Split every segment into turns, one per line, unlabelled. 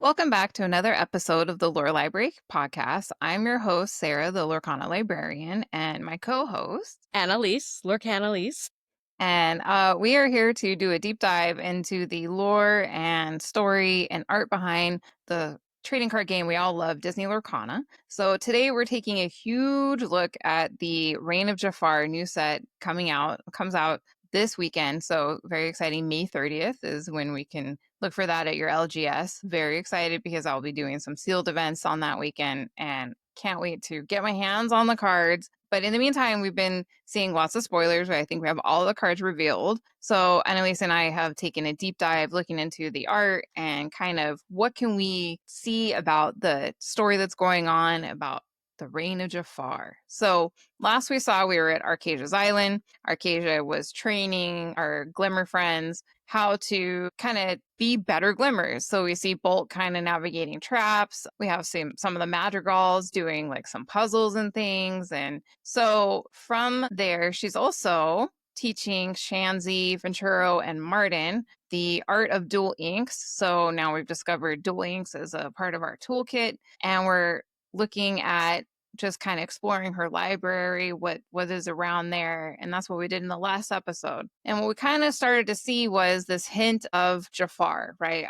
Welcome back to another episode of the Lore Library podcast. I'm your host, Sarah, the Lorcana librarian, and my co-host,
Annalise, Lorcanalise.
and we are here to do a deep dive into the lore and story and art behind the trading card game we all love, Disney Lorcana. So today we're taking a huge look at the Reign of Jafar new set comes out this weekend. So very exciting. May 30th is when we can look for that at your LGS. Very excited because I'll be doing some sealed events on that weekend and can't wait to get my hands on the cards. But in the meantime, we've been seeing lots of spoilers, where I think we have all the cards revealed. So Annalise and I have taken a deep dive looking into the art and kind of what can we see about the story that's going on about the reign of Jafar. So last we saw, we were at Archazia's island. Archazia was training our Glimmer friends how to kind of be better glimmers. So we see Bolt kind of navigating traps. We have some of the madrigals doing like some puzzles and things. And so from there, she's also teaching Shanzi, Venturo, and Martin the art of dual inks. So now we've discovered dual inks as a part of our toolkit, and we're looking at just kind of exploring her library, what is around there. And that's what we did in the last episode. And what we kind of started to see was this hint of Jafar, right?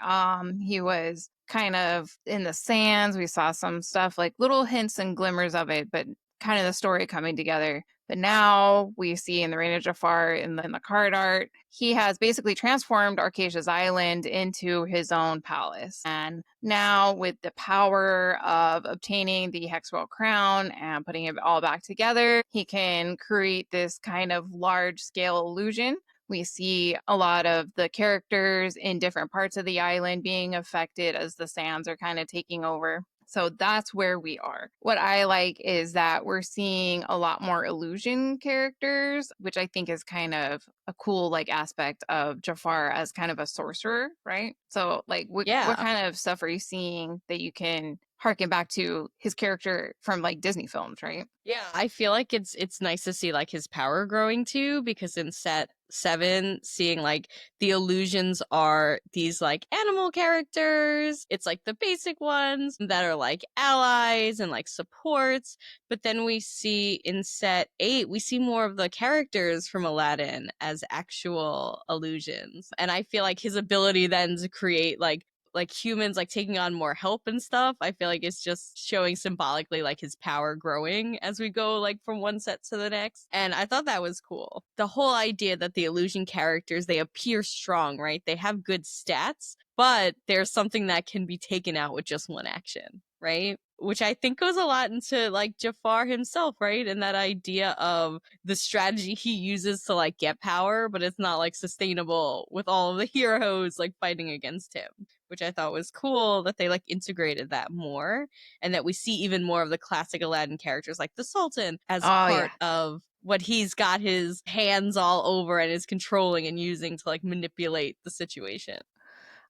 He was kind of in the sands. We saw some stuff like little hints and glimmers of it, but kind of the story coming together. But now we see in the Reign of Jafar in the card art, he has basically transformed Archazia's island into his own palace. And now with the power of obtaining the Hexwell crown and putting it all back together, he can create this kind of large scale illusion. We see a lot of the characters in different parts of the island being affected as the sands are kind of taking over. So that's where we are. What I like is that we're seeing a lot more illusion characters, which I think is kind of a cool like aspect of Jafar as kind of a sorcerer, right? So like what
Yeah.
kind of stuff are you seeing that you can harken back to his character from like Disney films, right?
Yeah, I feel like it's nice to see like his power growing too, because in set 7, seeing like the illusions are these like animal characters. It's like the basic ones that are like allies and like supports. But then we see in set 8, we see more of the characters from Aladdin as actual illusions. And I feel like his ability then to create like humans like taking on more help and stuff, I feel like it's just showing symbolically like his power growing as we go like from one set to the next. And I thought that was cool, the whole idea that the illusion characters, they appear strong, right? They have good stats, but there's something that can be taken out with just one action, right? Which I think goes a lot into like Jafar himself, right? And that idea of the strategy he uses to like get power, but it's not like sustainable with all of the heroes like fighting against him, which I thought was cool that they like integrated that more, and that we see even more of the classic Aladdin characters like the Sultan as
Oh yeah.
part of what he's got his hands all over and is controlling and using to like manipulate the situation.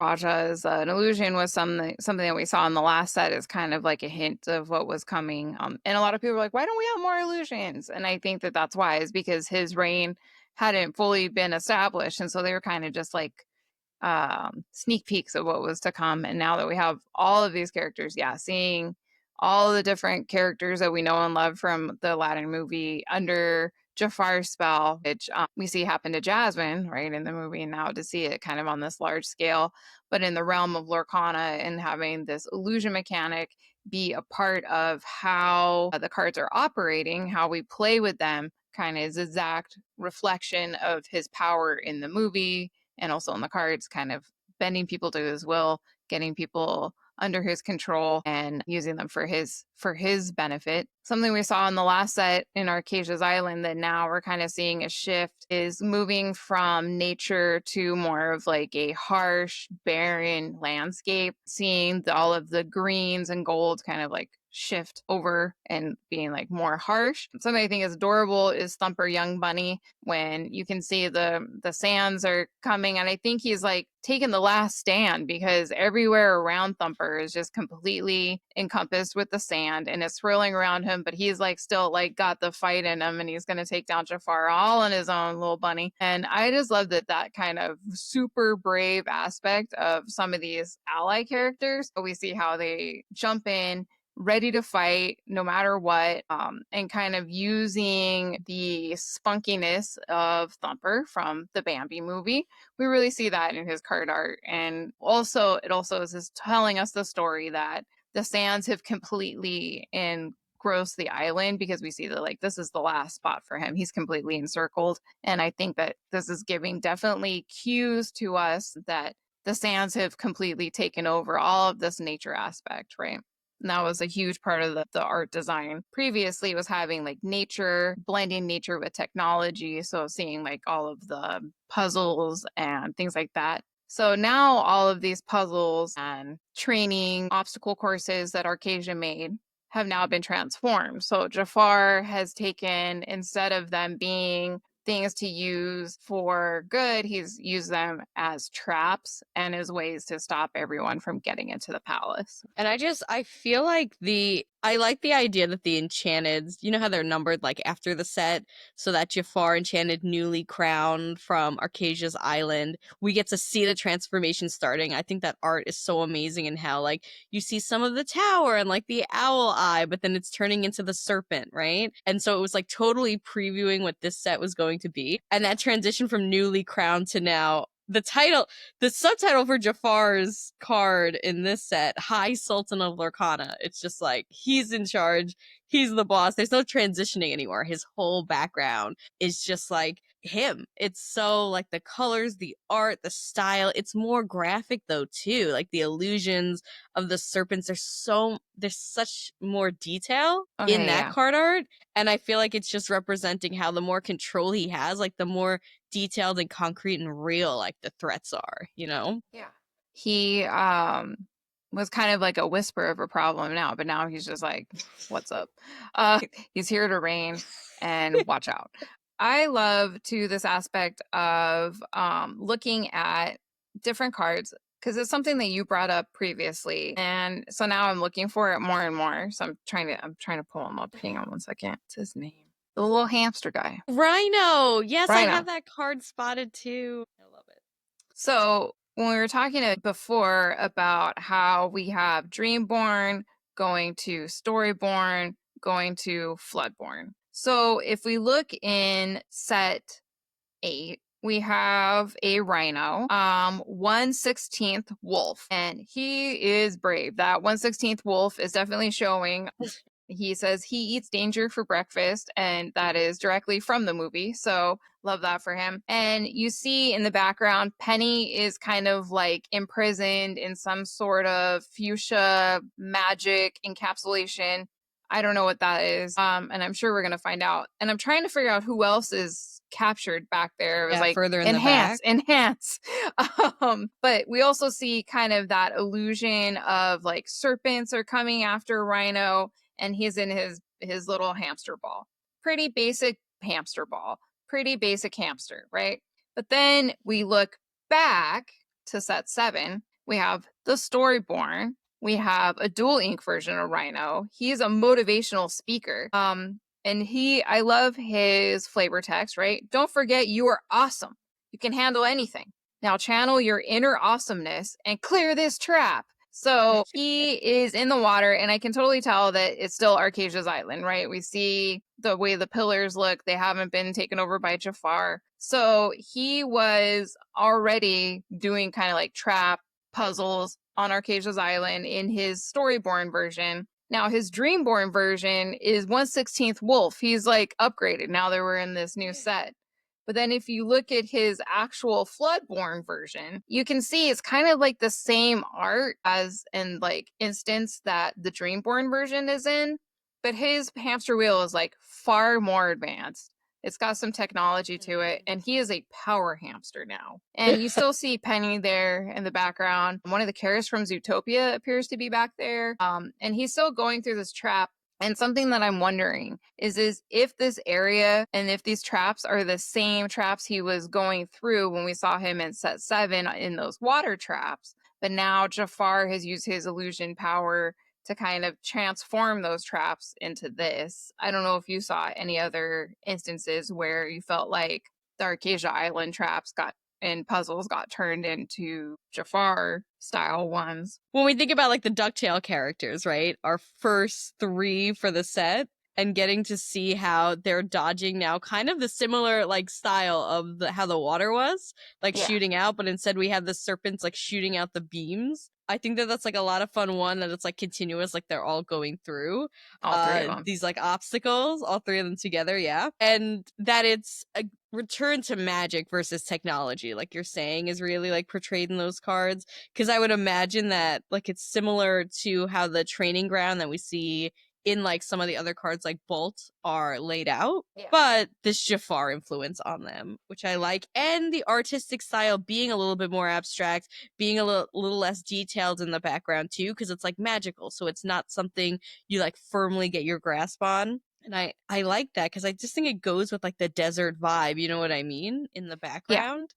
Raja as an illusion was something that we saw in the last set is kind of like a hint of what was coming. And a lot of people were like, "Why don't we have more illusions?" And I think that that's why is because his reign hadn't fully been established, and so they were kind of just like sneak peeks of what was to come. And now that we have all of these characters, yeah, seeing all the different characters that we know and love from the Aladdin movie under Jafar's spell, which we see happen to Jasmine, right, in the movie, and now to see it kind of on this large scale, but in the realm of Lorcana and having this illusion mechanic be a part of how the cards are operating, how we play with them, kind of is exact reflection of his power in the movie and also in the cards, kind of bending people to his will, getting people under his control and using them for his benefit. Something we saw in the last set in Archazia's island that now we're kind of seeing a shift is moving from nature to more of like a harsh, barren landscape, seeing all of the greens and golds kind of like shift over and being like more harsh. Something I think is adorable is Thumper Young Bunny, when you can see the sands are coming, and I think he's like taking the last stand because everywhere around Thumper is just completely encompassed with the sand and it's swirling around him, but he's like still like got the fight in him and he's going to take down Jafar all on his own, little bunny. And I just love that kind of super brave aspect of some of these ally characters. We see how they jump in ready to fight no matter what, and kind of using the spunkiness of Thumper from the Bambi movie. We really see that in his card art. And also, it also is telling us the story that the sands have completely engrossed the island, because we see that like this is the last spot for him. He's completely encircled. And I think that this is giving definitely cues to us that the sands have completely taken over all of this nature aspect, right? And that was a huge part of the art design. Previously, was having like nature, blending nature with technology. So seeing like all of the puzzles and things like that. So now all of these puzzles and training obstacle courses that Archazia made have now been transformed. So Jafar has taken, instead of them being things to use for good, he's used them as traps and as ways to stop everyone from getting into the palace.
And I feel like I like the idea that the enchanted, you know how they're numbered like after the set, so that Jafar enchanted newly crowned from Archazia's island. We get to see the transformation starting. I think that art is so amazing, and how like you see some of the tower and like the owl eye, but then it's turning into the serpent, right? And so it was like totally previewing what this set was going to be. And that transition from newly crowned to now, the subtitle for Jafar's card in this set, High Sultan of Lorcana. It's just like he's in charge, he's the boss. There's no transitioning anymore. His whole background is just like him. It's so like the colors, the art, the style. It's more graphic though too. Like the illusions of the serpents, there's such more detail in
Okay,
that
yeah.
card art. And I feel like it's just representing how the more control he has, like the more detailed and concrete and real like the threats are, you know?
Yeah. He was kind of like a whisper of a problem now, but now he's just like, what's up? He's here to reign and watch out. I love too this aspect of looking at different cards, because it's something that you brought up previously. And so now I'm looking for it more and more. So I'm trying to pull him up. Hang on one second. What's his name? The little hamster guy.
Rhino. Yes, I
Rhino.
have that card spotted too. I love it.
So when we were talking before about how we have Dreamborn going to Storyborn, going to Floodborn. So if we look in set 8, we have a rhino, 1/16th wolf, and he is brave. That 1/16th wolf is definitely showing. He says he eats danger for breakfast, and that is directly from the movie. So love that for him. And you see in the background, Penny is kind of like imprisoned in some sort of fuchsia magic encapsulation. I don't know what that is. And I'm sure we're gonna find out. And I'm trying to figure out who else is captured back there. It was
Yeah,
like
further in the back.
enhance. But we also see kind of that illusion of like serpents are coming after Rhino, and he's in his little hamster ball. Pretty basic hamster ball. Pretty basic hamster, right? But then we look back to set 7. We have the Storyborn. We have a dual ink version of Rhino. He's a motivational speaker. And I love his flavor text, right? Don't forget you are awesome. You can handle anything. Now channel your inner awesomeness and clear this trap. So he is in the water, and I can totally tell that it's still Archazia's island, right? We see the way the pillars look. They haven't been taken over by Jafar. So he was already doing kind of like trap puzzles on Archazia's island in his Storyborn version. Now his Dreamborn version is 1/16th wolf. He's like upgraded now that we're in this new set. But then if you look at his actual Floodborn version, you can see it's kind of like the same art as in like instance that the Dreamborn version is in, but his hamster wheel is like far more advanced. It's got some technology to it,
Mm.
and he is a power hamster now. And you still see Penny there in the background. One of the characters from Zootopia appears to be back there. And he's still going through this trap. And something that I'm wondering is if this area and if these traps are the same traps he was going through when we saw him in set 7 in those water traps, but now Jafar has used his illusion power to kind of transform those traps into this. I don't know if you saw any other instances where you felt like the Archazia Island traps got and puzzles got turned into Jafar style ones.
When we think about like the DuckTale characters, right? Our first 3 for the set, and getting to see how they're dodging now kind of the similar like style of how the water was, like
Yeah,
shooting out, but instead we have the serpents like shooting out the beams. I think that that's like a lot of fun, one that it's like continuous, like they're all going through
all three of them.
these like obstacles, all 3 of them together, yeah. And that it's a return to magic versus technology, like you're saying, is really like portrayed in those cards. Because I would imagine that like it's similar to how the training ground that we see in like some of the other cards like Bolt are laid out,
Yeah.
but this Jafar influence on them, which I like, and the artistic style being a little bit more abstract, being a little less detailed in the background too, because it's like magical, so it's not something you like firmly get your grasp on. And I like that because I just think it goes with like the desert vibe, you know what I mean, in the
Yeah.
background.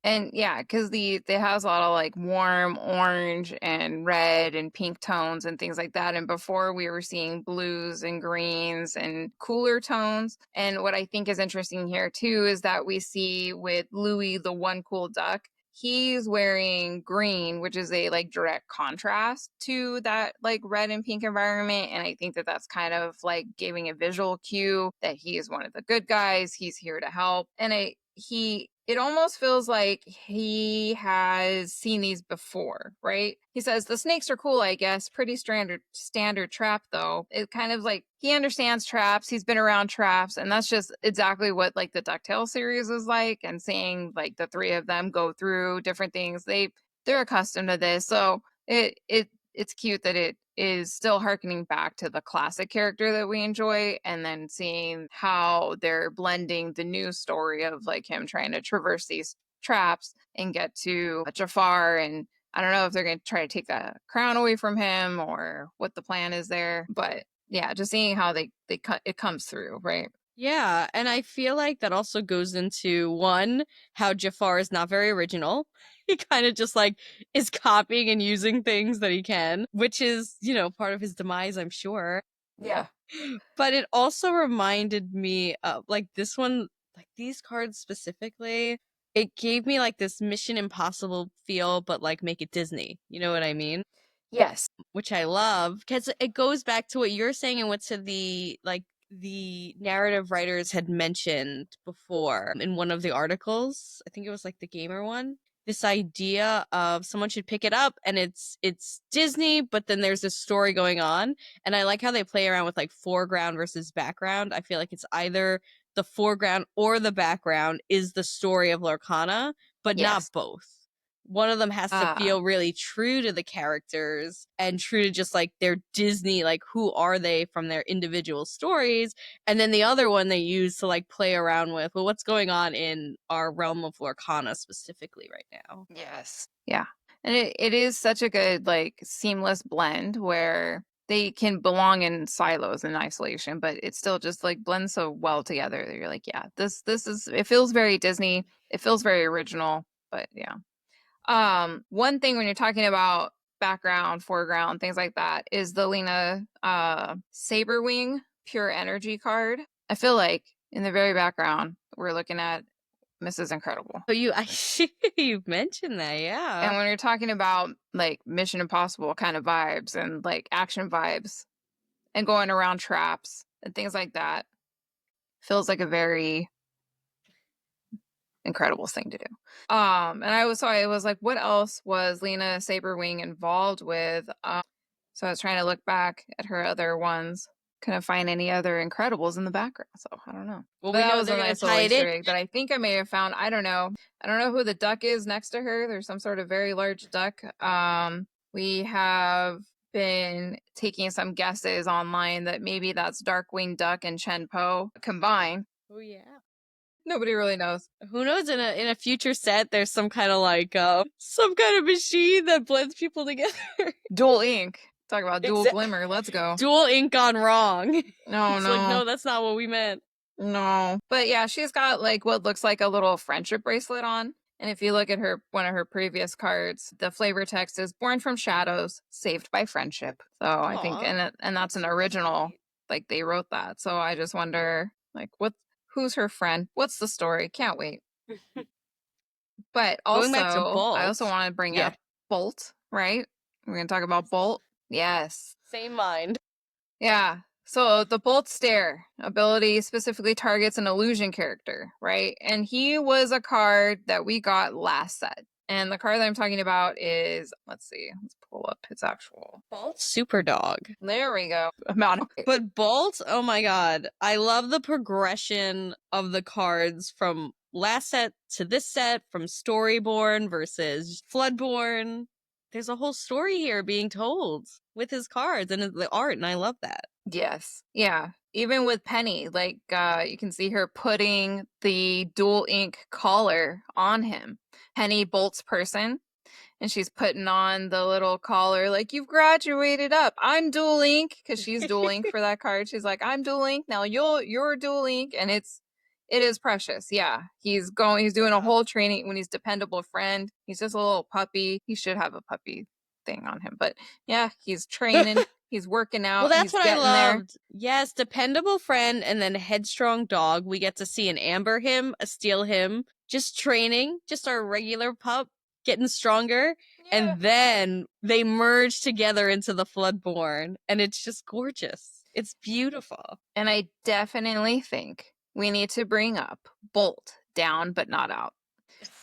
And yeah, because it has a lot of like warm orange and red and pink tones and things like that. And before we were seeing blues and greens and cooler tones. And what I think is interesting here too is that we see with Louis, the one cool duck, he's wearing green, which is a like direct contrast to that like red and pink environment. And I think that that's kind of like giving a visual cue that he is one of the good guys. He's here to help. And it almost feels like he has seen these before, right? He says the snakes are cool, I guess. Pretty standard trap though. It kind of like he understands traps, he's been around traps, and that's just exactly what like the DuckTales series is like, and seeing like the 3 of them go through different things. They're accustomed to this. So it's cute that it is still harkening back to the classic character that we enjoy, and then seeing how they're blending the new story of like him trying to traverse these traps and get to Jafar. And I don't know if they're going to try to take the crown away from him or what the plan is there, but yeah, just seeing how they cut it comes through, right?
Yeah, and I feel like that also goes into one, how Jafar is not very original. He kind of just like is copying and using things that he can, which is, you know, part of his demise, I'm sure.
Yeah.
But it also reminded me of like this one, like these cards specifically, it gave me like this Mission Impossible feel, but like make it Disney. You know what I mean?
Yes.
Which I love because it goes back to what you're saying and what to the like the narrative writers had mentioned before in one of the articles. I think it was like the gamer one. This idea of someone should pick it up and it's Disney, but then there's this story going on. And I like how they play around with like foreground versus background. I feel like it's either the foreground or the background is the story of Lorcana, but not
Yes.
both. One of them has to
Ah,
feel really true to the characters and true to just like their Disney, like who are they from their individual stories. And then the other one they use to like play around with, well, what's going on in our realm of Lorcana specifically right now.
yes. Yeah. And it is such a good, like, seamless blend where they can belong in silos in isolation, but it still just like blends so well together that you're like, yeah, this is it feels very Disney. It feels very original, but yeah. One thing when you're talking about background, foreground, things like that is the Lena Saberwing Pure Energy card. I feel like in the very background, we're looking at Mrs. Incredible.
But you've mentioned that, yeah.
And when you're talking about like Mission Impossible kind of vibes and like action vibes and going around traps and things like that, feels like a very incredible thing to do. And I was like, what else was Lena Saberwing involved with? So I was trying to look back at her other ones, couldn't find any other Incredibles in the background. So I don't know.
Well,
But
we
that
know
was a
they're gonna
nice little
tie it in.
Easter egg that I think I may have found. I don't know. I don't know who the duck is next to her. There's some sort of very large duck. We have been taking some guesses online that maybe that's Darkwing Duck and Chen Po combined.
Oh yeah.
Nobody really knows.
Who knows? In a future set, there's some kind of like some kind of machine that blends people together.
Dual ink. Talk about dual
Exactly.
glimmer. Let's go.
Dual ink gone wrong.
No,
It's like,
no,
no, that's not what we meant.
no. But yeah, she's got like what looks like a little friendship bracelet on. And if you look at her one of her previous cards, the flavor text is "Born from shadows, saved by friendship." So I think,
Aw,
and that's an
so
original.
sweet.
Like they wrote that. So I just wonder, like, who's her friend? What's the story? Can't wait. But
Going back to
I also
Bolt.
want to bring
Yeah,
up Bolt, right? We're going to talk about Bolt. Yes.
same mind.
Yeah. So the Bolt Stare ability specifically targets an illusion character, right? And he was a card that we got last set. And the card that I'm talking about is, let's see, let's pull up his actual.
Bolt Super Dog.
There we go. Amount of.
But Bolt, oh my god. I love the progression of the cards from last set to this set, from Storyborn versus Floodborn. There's a whole story here being told with his cards and the art, and I love that.
Yes. Yeah. Even with Penny, like you can see her putting the dual ink collar on him. Penny Bolt's person, and she's putting on the little collar like you've graduated up. I'm dual ink because she's dual ink for that card. She's like, I'm dual ink now. You're dual ink, and it is precious. Yeah, he's doing a whole training when he's dependable friend. He's just a little puppy. He should have a puppy thing on him, but yeah, he's training. He's working
Well,
out.
that's
He's
what I
getting there.
loved. Yes, dependable friend and then headstrong dog. We get to see an amber him, a steel him, just training, just our regular pup getting stronger.
Yeah.
And then they merge together into the Floodborn, and it's just gorgeous. It's beautiful.
And I definitely think we need to bring up Bolt down but not out.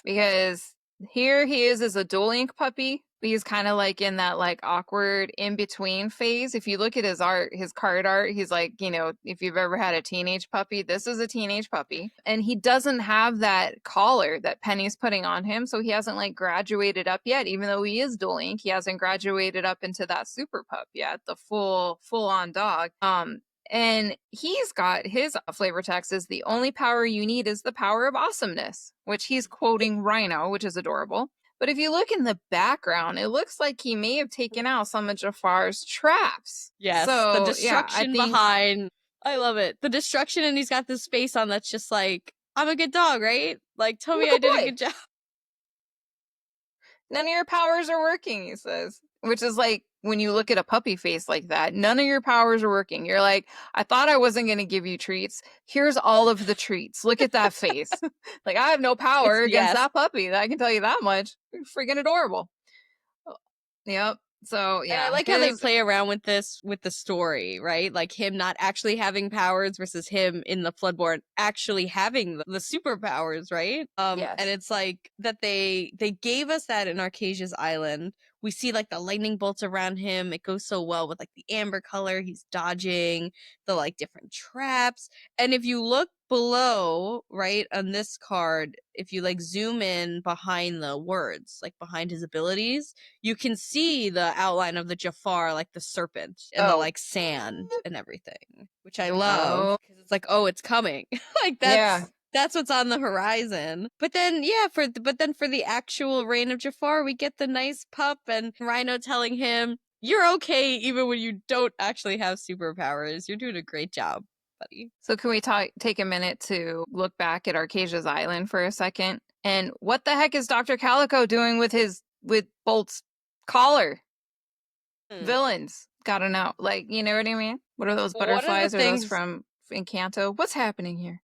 Because here he is as a dual ink puppy. He's kind of like in that like awkward in between phase. If you look at his art, his card art, he's like, if you've ever had a teenage puppy, this is a teenage puppy. And he doesn't have that collar that Penny's putting on him. So he hasn't like graduated up yet, even though he is dual ink. He hasn't graduated up into that super pup yet, the full on dog. And he's got his flavor text is the only power you need is the power of awesomeness, which he's quoting Rhino, which is adorable. But if you look in the background, it looks like he may have taken out some of Jafar's traps.
Yes,
So,
the
yeah, I
destruction
think
behind. I love it. The destruction, and he's got this face on that's just like, I'm a good dog, right? Like, tell
I'm
me
a
I
good
did a
boy.
good job.
None of your powers are working, he says. Which is like when you look at a puppy face like that, none of your powers are working. You're like, I thought I wasn't going to give you treats. Here's all of the treats. Look at that face. Like, I have no power against
Yes.
that puppy. I can tell you that much. Freaking adorable. Yep. So,
And I
yeah.
like how they play around with this with the story, right? Like him not actually having powers versus him in the Floodborn actually having the superpowers, right?
Yes.
And it's like that they gave us that in Arcasia's Island. We see like the lightning bolts around him. It goes so well with like the amber color. He's dodging the like different traps. And if you look below, right, on this card, if you like zoom in behind the words, like behind his abilities, you can see the outline of the Jafar, like the serpent and the like sand and everything, which I love because it's like, oh, it's coming. Like that's what's on the horizon. But then, yeah, for the actual reign of Jafar, we get the nice pup and Rhino telling him, "You're okay, even when you don't actually have superpowers. You're doing a great job, buddy."
So can we take a minute to look back at Arcasia's Island for a second? And what the heck is Dr. Calico doing with Bolt's collar? Villains gotta know. Like, you know what I mean? What are those butterflies? Are those from Encanto? What's happening here?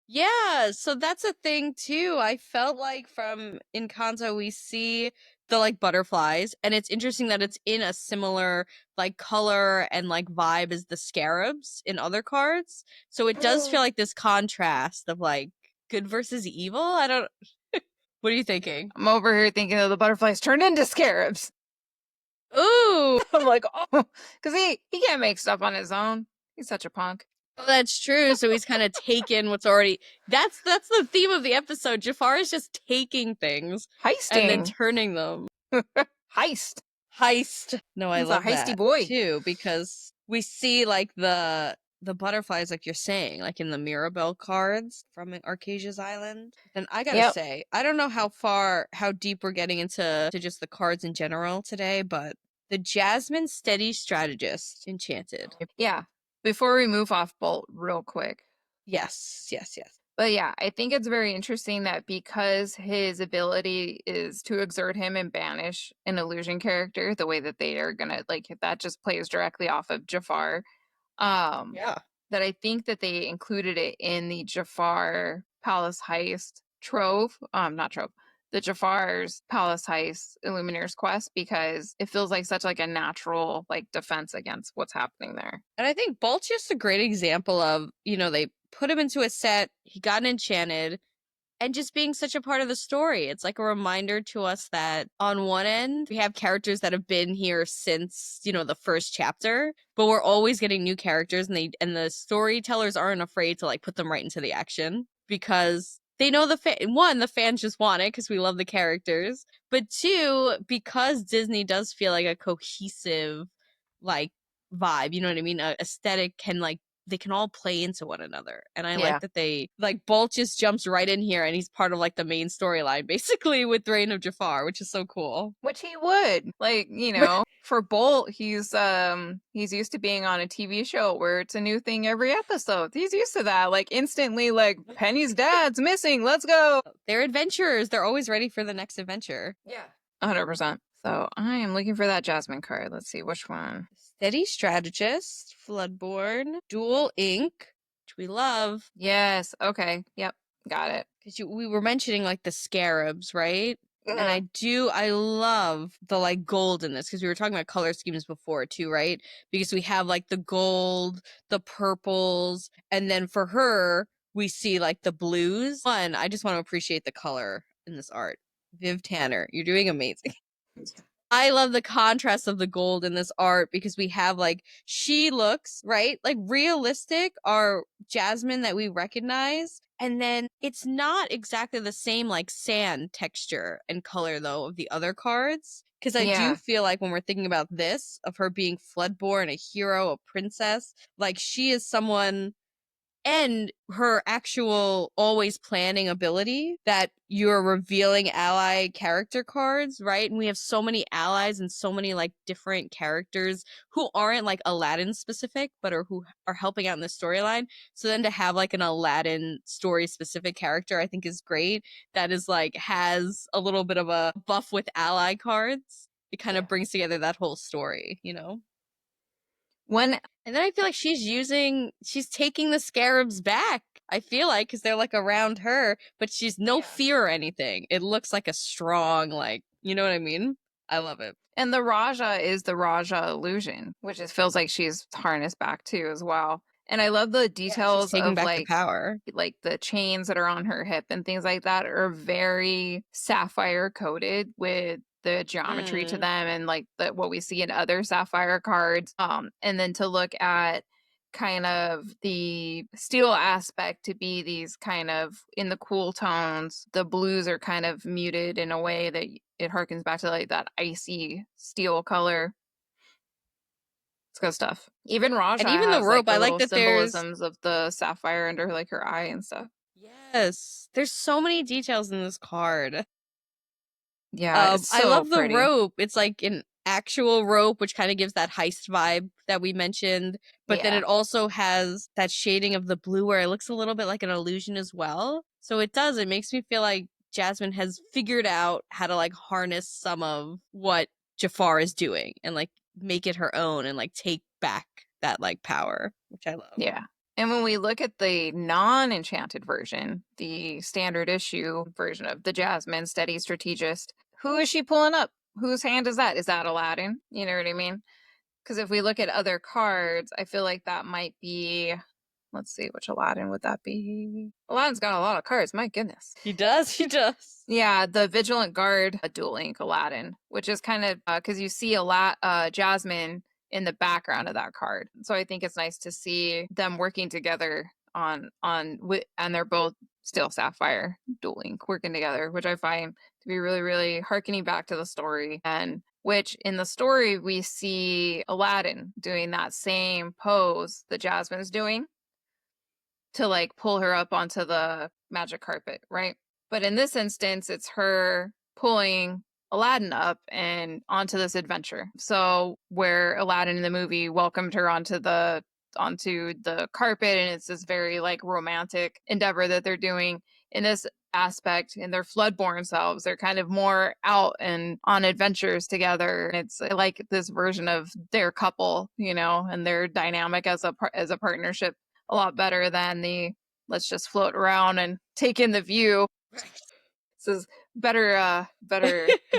Yeah, so that's a thing too. I felt like from Encanto we see the like butterflies, and it's interesting that it's in a similar like color and like vibe as the scarabs in other cards. So it does feel like this contrast of like good versus evil. I don't What are you thinking?
I'm over here thinking of the butterflies turned into scarabs.
Ooh,
I'm like, oh, because he can't make stuff on his own. He's such a punk.
well, that's true. So he's kind of taken what's already that's the theme of the episode. Jafar is just taking things and then
Heisting.
turning them.
Heist.
Heist. No, I
He's a
love
heisty
that
boy.
too because we see like the the butterflies, like you're saying, like in the Mirabelle cards from Arcasia's Island. Then I gotta
Yep.
say, I don't know how deep we're getting into just the cards in general today, but the Jasmine Steady Strategist Enchanted.
Yeah. Before we move off Bolt real quick.
Yes, yes, yes.
But yeah, I think it's very interesting that because his ability is to exert him and banish an illusion character, the way that they are gonna like that just plays directly off of Jafar. Um,
Yeah.
that I think that they included it in the Jafar Palace Heist trove. Not trove. The Jafar's Palace Heist Illuminator's Quest because it feels like such like a natural like defense against what's happening there.
And I think Bolt's just a great example of, they put him into a set, he got enchanted, and just being such a part of the story. It's like a reminder to us that on one end, we have characters that have been here since, the first chapter, but we're always getting new characters and the storytellers aren't afraid to like put them right into the action because they know the fans just want it because we love the characters, but two, because Disney does feel like a cohesive like vibe, you know what I mean? Aesthetic can like they can all play into one another. And I like
Yeah.
that they like Bolt just jumps right in here and he's part of like the main storyline basically with Reign of Jafar, which is so cool.
Which he would. Like, for Bolt, he's used to being on a TV show where it's a new thing every episode. He's used to that. Like instantly like Penny's dad's missing. Let's go.
They're adventurers. They're always ready for the next adventure.
Yeah. 100%. So, I am looking for that Jasmine card. Let's see which one.
Steady Strategist, Floodborn, Dual Ink, which we love.
Yes. Okay. Yep. Got it.
Because we were mentioning like the scarabs, right? And
Mhm.
I love the like gold in this because we were talking about color schemes before too, right? Because we have like the gold, the purples, and then for her, we see like the blues. One, I just want to appreciate the color in this art. Viv Tanner, you're doing amazing. I love the contrast of the gold in this art because we have like she looks, right? Like realistic are Jasmine that we recognize. And then it's not exactly the same like sand texture and color though of the other cards. Because I do
Yeah.
feel like when we're thinking about this, of her being Floodborn, a hero, a princess, like she is someone and her actual always planning ability that you're revealing ally character cards, right? And we have so many allies and so many like different characters who aren't like Aladdin specific, but are who are helping out in the storyline. So then to have like an Aladdin story specific character, I think is great. That is like has a little bit of a buff with ally cards. It kind of brings together that whole story, you know?
When
And then I feel like she's taking the scarabs back. I feel like because they're like around her, but she's no fear or anything. It looks like a strong, like, you know what I mean? I love it.
and the Raja is the Raja illusion, which it feels like she's harnessed back to as well. And I love the
Yeah, she's
details
taking
of
back the power.
like the chains that are on her hip and things like that are very sapphire coated with the geometry to
Mm.
them and like what we see in other sapphire cards. And then to look at kind of the steel aspect to be these kind of in the cool tones. The blues are kind of muted in a way that it harkens back to like that icy steel color. It's good stuff. Even Raja
And even the
has like
rope,
the
I like
little
that there's
symbolisms of the sapphire under like her eye and stuff.
yes, there's so many details in this card.
Yeah, it's
I
so
love the
pretty.
rope. It's like an actual rope, which kind of gives that heist vibe that we mentioned. But then
Yeah.
it also has that shading of the blue where it looks a little bit like an illusion as well. So it does. It makes me feel like Jasmine has figured out how to like harness some of what Jafar is doing and like make it her own and like take back that like power, which I love.
Yeah. And when we look at the non-enchanted version, the standard issue version of the Jasmine Steady Strategist, who is she pulling up? Whose hand is that? Is that Aladdin? You know what I mean? Because if we look at other cards, I feel like that might be. Let's see, which Aladdin would that be? Aladdin's got a lot of cards. My goodness.
He does. He does.
Yeah, the Vigilant Guard, a Dual Link Aladdin, which is kind of because you see a lot Jasmine in the background of that card. So I think it's nice to see them working together and they're both still Sapphire Dual Link working together, which I find to be really, really harkening back to the story and which in the story we see Aladdin doing that same pose that Jasmine's doing to like pull her up onto the magic carpet, right? But in this instance, it's her pulling Aladdin up and onto this adventure. So where Aladdin in the movie welcomed her onto the carpet, and it's this very like romantic endeavor that they're doing. In this aspect, in their floodborn selves, they're kind of more out and on adventures together. It's like this version of their couple, and their dynamic as a partnership a lot better than the let's just float around and take in the view. This is better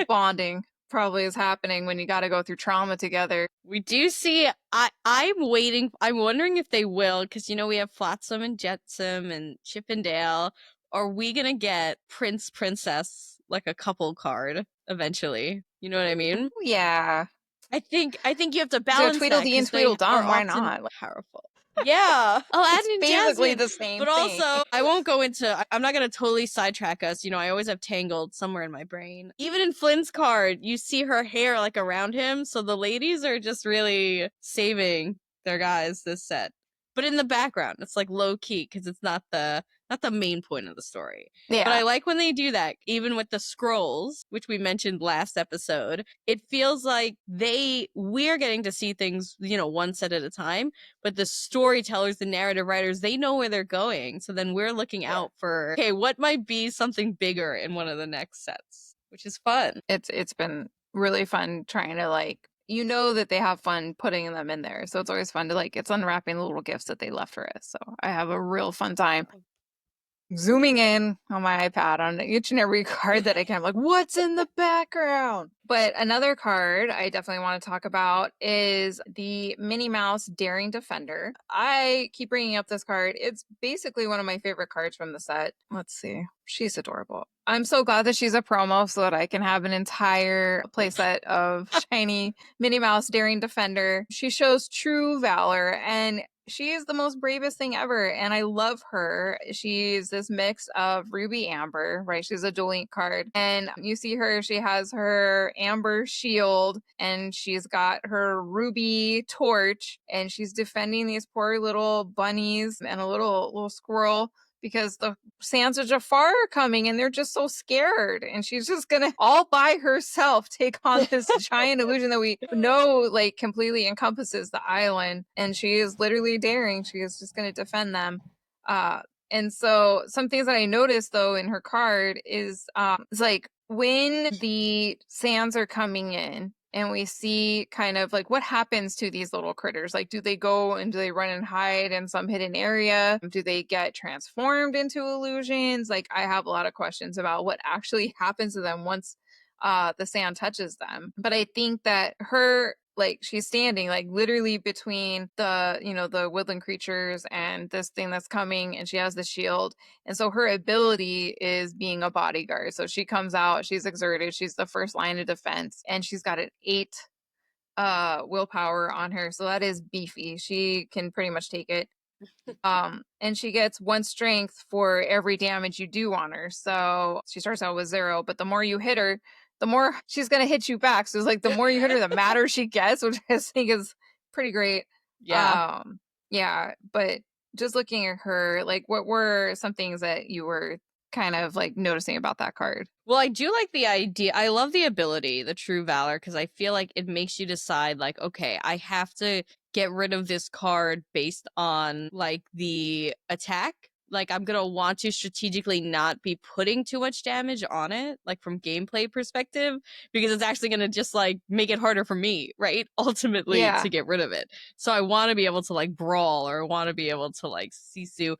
bonding probably is happening when you got to go through trauma together.
We do see. I'm wondering if they will, because we have Flotsam and Jetsam and Chip and Dale. Are we gonna get Prince Princess like a couple card eventually? You know what I mean?
Yeah.
I think you have to
So
balance that
Tweedledee and
because they are
Tweedledum, why
often
not?
powerful. Yeah,
It's
Aladdin and
basically
Jasmine.
the same
But
thing.
also, I won't go into. I'm not gonna totally sidetrack us. I always have Tangled somewhere in my brain. Even in Flynn's card, you see her hair like around him, so the ladies are just really saving their guys this set. But in the background, it's like low key because it's not the main point of the story. But
Yeah.
I like when they do that, even with the scrolls, which we mentioned last episode. It feels like we're getting to see things, one set at a time, but the storytellers, the narrative writers, they know where they're going. So then we're looking out for, okay, what might be something bigger in one of the next sets, which is fun.
It's been really fun trying to like that they have fun putting them in there. So it's always fun to like it's unwrapping the little gifts that they left for us. So I have a real fun time zooming in on my iPad on each and every card that I can. I'm like, what's in the background? But another card I definitely want to talk about is the Minnie Mouse Daring Defender. I keep bringing up this card. It's basically one of my favorite cards from the set. Let's see. She's adorable. I'm so glad that she's a promo so that I can have an entire playset of shiny Minnie Mouse Daring Defender. She shows true valor, and she is the most bravest thing ever, and I love her. She's this mix of Ruby Amber, right? She's a dual link card, and you see her, she has her Amber shield, and she's got her Ruby torch, and she's defending these poor little bunnies and a little squirrel because the Sands of Jafar are coming and they're just so scared. And she's just gonna all by herself take on this giant illusion that we know like completely encompasses the island. And she is literally daring. She is just gonna defend them. And so some things that I noticed though in her card is it's like when the sands are coming in and we see kind of like what happens to these little critters. Like, do they go and do they run and hide in some hidden area? Do they get transformed into illusions? Like, I have a lot of questions about what actually happens to them once the sand touches them. But I think that her like she's standing like literally between the woodland creatures and this thing that's coming, and she has the shield, and so her ability is being a bodyguard. So she comes out, she's exerted, she's the first line of defense, and she's got an 8 willpower on her, so that is beefy. She can pretty much take it. And she gets 1 strength for every damage you do on her. So she starts out with 0, but the more you hit her, the more she's gonna hit you back. So it's like the more you hit her, the madder she gets, which I think is pretty great.
Yeah.
Yeah, but just looking at her, like what were some things that you were kind of like noticing about that card?
Well, I do like the idea. I love the ability, the true valor, because I feel like it makes you decide, like, okay, I have to get rid of this card based on like the attack. Like, I'm gonna want to strategically not be putting too much damage on it, like from gameplay perspective, because it's actually gonna just like make it harder for me, right? Ultimately,
Yeah.
to get rid of it. So I want to be able to like brawl, or want to be able to like sisu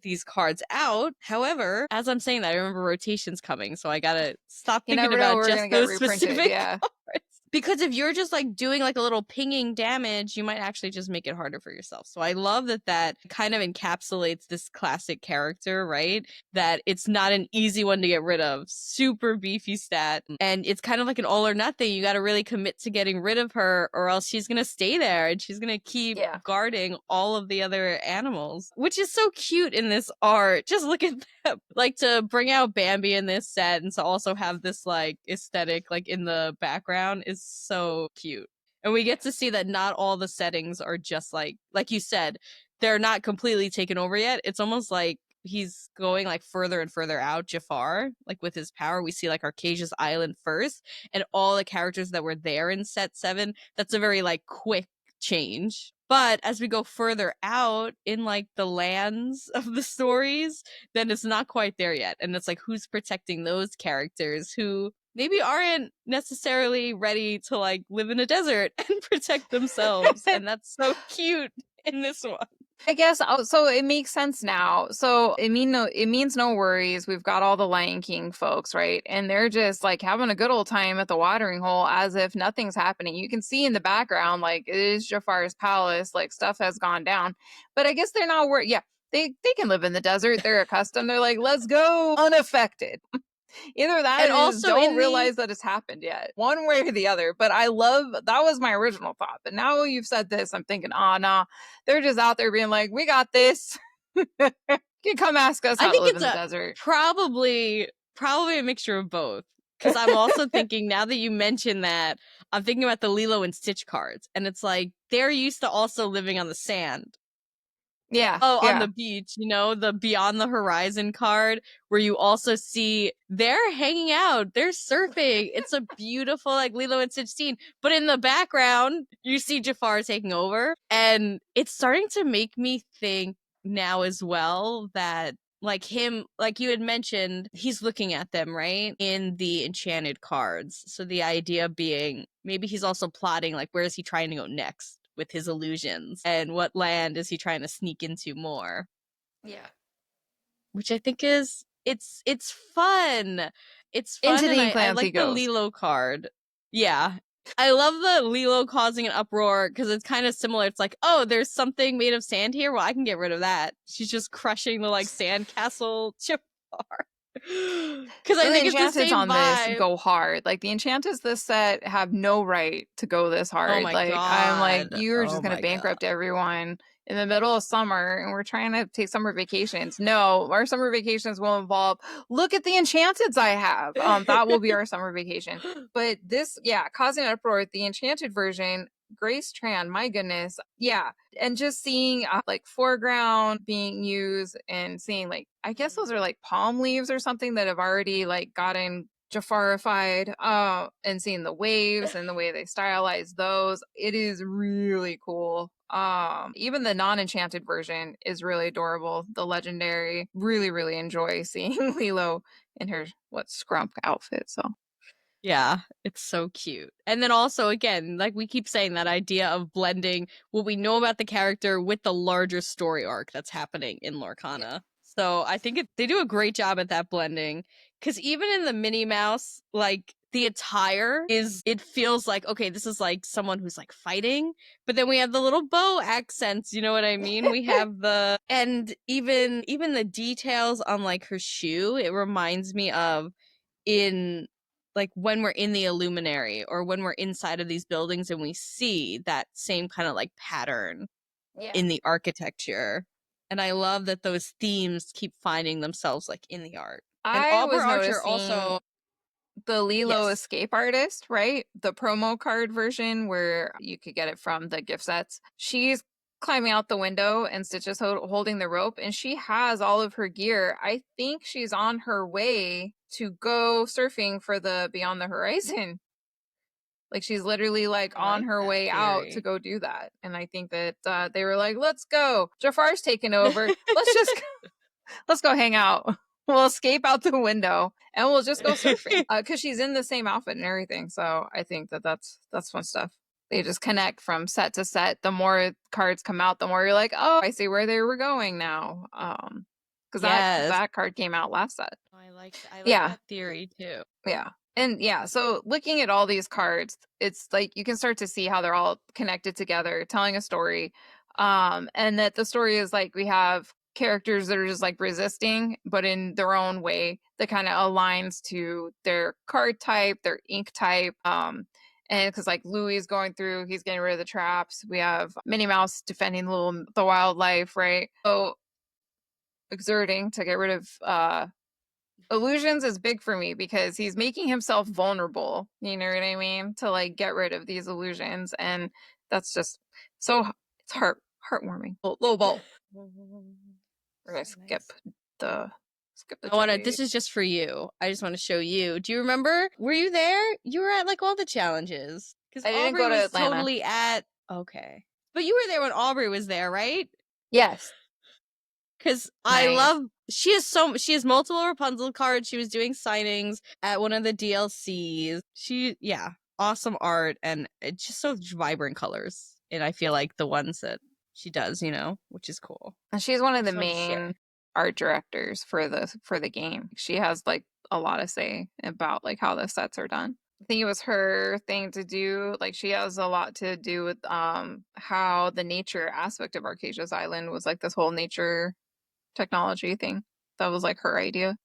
these cards out. However, as I'm saying that, I remember rotations coming, so I gotta stop
You
thinking
never know,
about
we're
just
gonna get
those
reprinted.
specific
Yeah.
cards. Because if you're just like doing like a little pinging damage, you might actually just make it harder for yourself. So I love that that kind of encapsulates this classic character, right? That it's not an easy one to get rid of. Super beefy stat. And it's kind of like an all or nothing. You got to really commit to getting rid of her, or else she's going to stay there and she's going to keep
Yeah.
guarding all of the other animals, which is so cute in this art. Just look at them. Like to bring out Bambi in this set and to also have this like aesthetic like in the background is so cute. And we get to see that not all the settings are just like you said, they're not completely taken over yet. It's almost like he's going like further and further out, Jafar, like with his power. We see like Arcasia's island first, and all the characters that were there in set 7. That's a very like quick change. But as we go further out in like the lands of the stories, then it's not quite there yet. And it's like, who's protecting those characters who maybe aren't necessarily ready to like live in a desert and protect themselves? And that's so cute in this one.
I guess so it makes sense now. So it means no worries. We've got all the Lion King folks, right? And they're just like having a good old time at the watering hole as if nothing's happening. You can see in the background like it is Jafar's palace, like stuff has gone down. But I guess they're not worried. Yeah, they can live in the desert. They're accustomed. They're like, let's go unaffected. Either that
And
is
also
don't
in
realize
the
that it's happened yet. One way or the other. But I love that was my original thought. But now you've said this, I'm thinking, oh nah. They're just out there being like, we got this. You come ask us
I
how to
think
live in
it's
the
a
desert.
probably a mixture of both. Because I'm also thinking now that you mentioned that, I'm thinking about the Lilo and Stitch cards, and it's like they're used to also living on the sand.
Yeah,
Oh, on
yeah.
the beach, you know, the Beyond the Horizon card where you also see they're hanging out, they're surfing. It's a beautiful like Lilo and Stitch scene. But in the background, you see Jafar taking over. And it's starting to make me think now as well that like him, like you had mentioned, he's looking at them, right? In the enchanted cards. So the idea being maybe he's also plotting like where is he trying to go next with his illusions and what land is he trying to sneak into more,
Yeah.
which I think is it's fun. It's fun
Into
and
the
I
Enclants he
like the
goes.
Lilo card. Yeah. I love the Lilo causing an uproar because it's kind of similar. It's like, oh, there's something made of sand here. Well, I can get rid of that. She's just crushing the like sandcastle chip bar. Because I
The
think it's the
enchanteds
same
on this
vibe.
go hard. Like the enchanteds this set have no right to go this
Oh
hard.
my
Like I'm like,
god.
you're
Oh
just gonna
my god.
bankrupt everyone in the middle of summer and we're trying to take summer vacations. No, our summer vacations will involve look at the enchanteds I have. That will be our summer vacation. But this, yeah, causing uproar, the enchanted version, Grace Tran, my goodness. Yeah. And just seeing like foreground being used and seeing like, I guess those are like palm leaves or something that have already like gotten Jafarified, and seeing the waves and the way they stylize those, it is really cool. Even the non-enchanted version is really adorable. The legendary, really, really enjoy seeing Lilo in her what scrump outfit. So
Yeah, it's so cute. And then also, again, like we keep saying, that idea of blending what we know about the character with the larger story arc that's happening in
yeah,
Lorcana. So I think they do a great job at that blending. Because even in the Minnie Mouse, like the attire it feels like, okay, this is like someone who's like fighting. But then we have the little bow accents, you know what I mean? We have and even the details on like her shoe, it reminds me of in like when we're in the illuminary or when we're inside of these buildings and we see that same kind of like pattern
yeah.
in the architecture. And I love that those themes keep finding themselves like in the art. And
I
Aubrey
was
Archer
noticing
also,
the Lilo
yes.
Escape Artist, right? The promo card version where you could get it from the gift sets. She's climbing out the window and Stitch is holding the rope and she has all of her gear. I think she's on her way to go surfing for the Beyond the Horizon. Like she's literally like
I
on
like
her
that
way out to
theory.
go do that. And I think that they were like, let's go. Jafar's taking over. Let's just let's go hang out. We'll escape out the window and we'll just go surfing. Because she's in the same outfit and everything. So I think that that's fun stuff. They just connect from set to set. The more cards come out, the more you're like, oh, I see where they were going now. Because
Yes.
that card came out last set.
I like
Yeah,
that theory too.
yeah. And yeah, so looking at all these cards, it's like you can start to see how they're all connected together, telling a story. And that the story is like we have characters that are just like resisting, but in their own way that kind of aligns to their card type, their ink type. And because like Louis is going through, he's getting rid of the traps. We have Minnie Mouse defending the wildlife, right? So exerting to get rid of illusions is big for me because he's making himself vulnerable, you know what I mean, to like get rid of these illusions, and that's just so it's heartwarming. Little ball. We're gonna
So nice.
the skip the
I want to,
trade.
this is just for you. I just want to show you. Do you remember? Were you there? You were at like all the challenges. Because
I didn't
Aubrey
go to
was
Atlanta.
totally at, okay. But you were there when Aubrey was there, right?
Yes.
Because I
Nice.
love, she has multiple Rapunzel cards. She was doing signings at one of the DLCs. Yeah, awesome art and it's just so vibrant colors. And I feel like the ones that she does, which is cool.
And she's one of the
Just wanted to share.
main art directors for the game. She has like a lot to say about like how the sets are done. I think it was her thing to do. Like she has a lot to do with how the nature aspect of Arcasia's Island was like this whole nature technology thing. That was like her idea.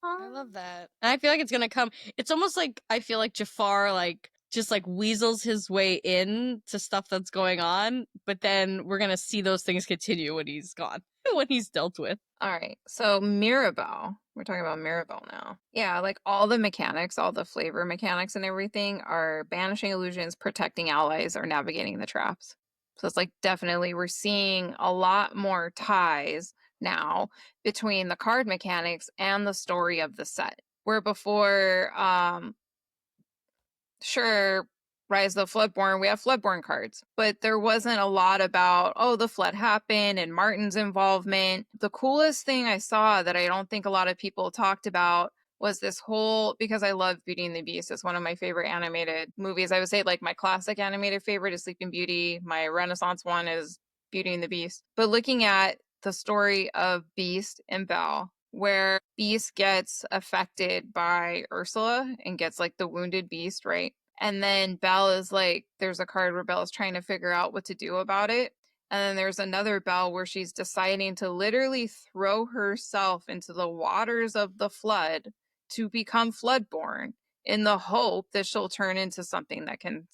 I love that. And I feel like it's gonna come. It's almost like I feel like Jafar just like weasels his way in to stuff that's going on, but then we're gonna see those things continue when he's gone, when he's dealt with.
All right. So Mirabelle, we're talking about Mirabelle now. Yeah, like all the mechanics, all the flavor mechanics and everything are banishing illusions, protecting allies, or navigating the traps. So it's like definitely we're seeing a lot more ties now between the card mechanics and the story of the set. Where before, sure, Rise of the Floodborn, we have Floodborn cards, but there wasn't a lot about, oh, the flood happened and Martin's involvement. The coolest thing I saw that I don't think a lot of people talked about was this whole, because I love Beauty and the Beast. It's one of my favorite animated movies. I would say like my classic animated favorite is Sleeping Beauty. My Renaissance one is Beauty and the Beast. But looking at the story of Beast and Belle, where Beast gets affected by Ursula and gets like the wounded beast, right? And then Belle is like, there's a card where Belle is trying to figure out what to do about it. And then there's another Belle where she's deciding to literally throw herself into the waters of the flood to become Floodborn in the hope that she'll turn into something that can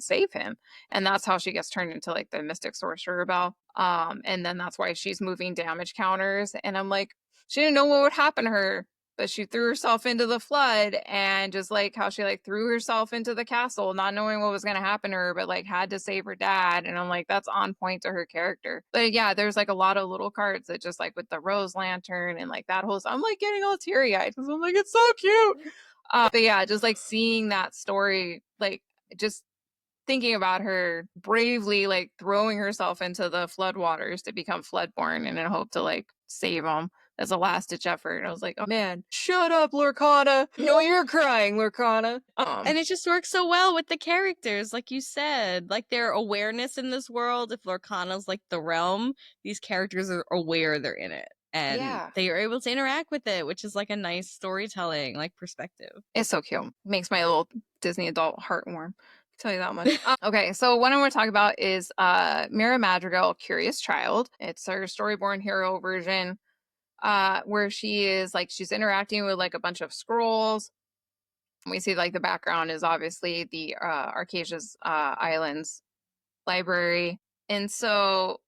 save him. And that's how she gets turned into like the Mystic Sorcerer Belle. And then that's why she's moving damage counters. And I'm like, she didn't know what would happen to her, but she threw herself into the flood, and just like how she like threw herself into the castle not knowing what was going to happen to her, but like had to save her dad. And I'm like, that's on point to her character. But yeah, there's like a lot of little cards that just like with the rose lantern and like that whole, I'm like getting all teary-eyed because I'm like, it's so cute. But yeah, just like seeing that story, like just thinking about her bravely like throwing herself into the floodwaters to become Floodborn and in hope to like save him as a last ditch effort. And I was like, oh man, shut up, Lorcana. No, you're crying, Lorcana.
And it just works so well with the characters, like you said, like their awareness in this world. If Lorcana's like the realm, these characters are aware they're in it. And
Yeah,
they are able to interact with it, which is like a nice storytelling, like perspective.
it's so cute. Makes my little Disney adult heart warm. Tell you that much. Okay, so what I want to talk about is Mira Madrigal, Curious Child. It's her Storyborn Hero version, where she is like she's interacting with like a bunch of scrolls. We see like the background is obviously the Arcasia's Islands library. And so